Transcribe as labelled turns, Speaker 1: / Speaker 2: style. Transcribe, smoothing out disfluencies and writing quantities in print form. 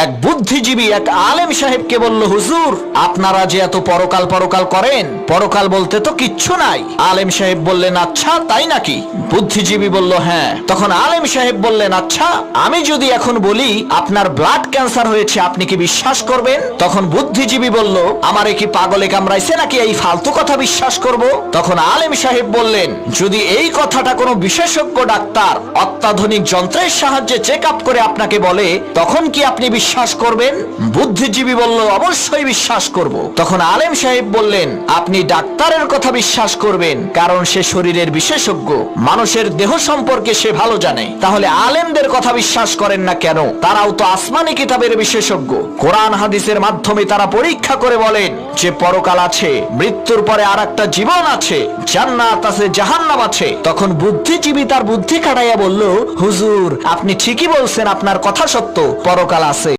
Speaker 1: এক বুদ্ধিজীবী এক আলেম সাহেবকে বলল, হুজুর আপনারা যে এত পরকাল পরকাল করেন, পরকাল বলতে তো কিচ্ছু নাই। আলেম সাহেব বললেন, আচ্ছা তাই নাকি? বুদ্ধিজীবী বলল, হ্যাঁ। তখন আলেম সাহেব বললেন, আচ্ছা আমি যদি এখন বলি আপনার ব্লাড ক্যান্সার হয়েছে, আপনি কি বিশ্বাস করবেন? তখন বুদ্ধিজীবী বলল, আমারে কি পাগলে কামড়াইছে নাকি এই ফালতু কথা বিশ্বাস করব? তখন আলেম সাহেব বললেন, যদি এই কথাটা কোনো বিশেষজ্ঞ ডাক্তার অত্যাধুনিক যন্ত্রের সাহায্যে চেক আপ করে আপনাকে বলে, তখন কি আপনি বিশ্বাস করবেন? বুদ্ধিজীবী বলল, অবশ্যই বিশ্বাস করব। তখন আলেম সাহেব বললেন, আপনি ডাক্তারের কথা বিশ্বাস করবেন, কারণ সে শরীরের বিশেষজ্ঞ, মানুষের দেহ সম্পর্কে সে ভালো জানে। তাহলে আলেমদের কথা বিশ্বাস করেন না কেন? তারাও তো আসমানি কিতাবের বিশেষজ্ঞ। কোরআন হাদিসের মাধ্যমে তারা পরীক্ষা করে বলেন যে পরকাল আছে, মৃত্যুর পরে আর একটা জীবন আছে, জান্নাত আছে, জাহান্নাম আছে। তখন বুদ্ধিজীবী তার বুদ্ধি খাটাইয়া বলল, হুজুর আপনি ঠিকই বলছেন, আপনার কথা সত্য, পরকাল আছে।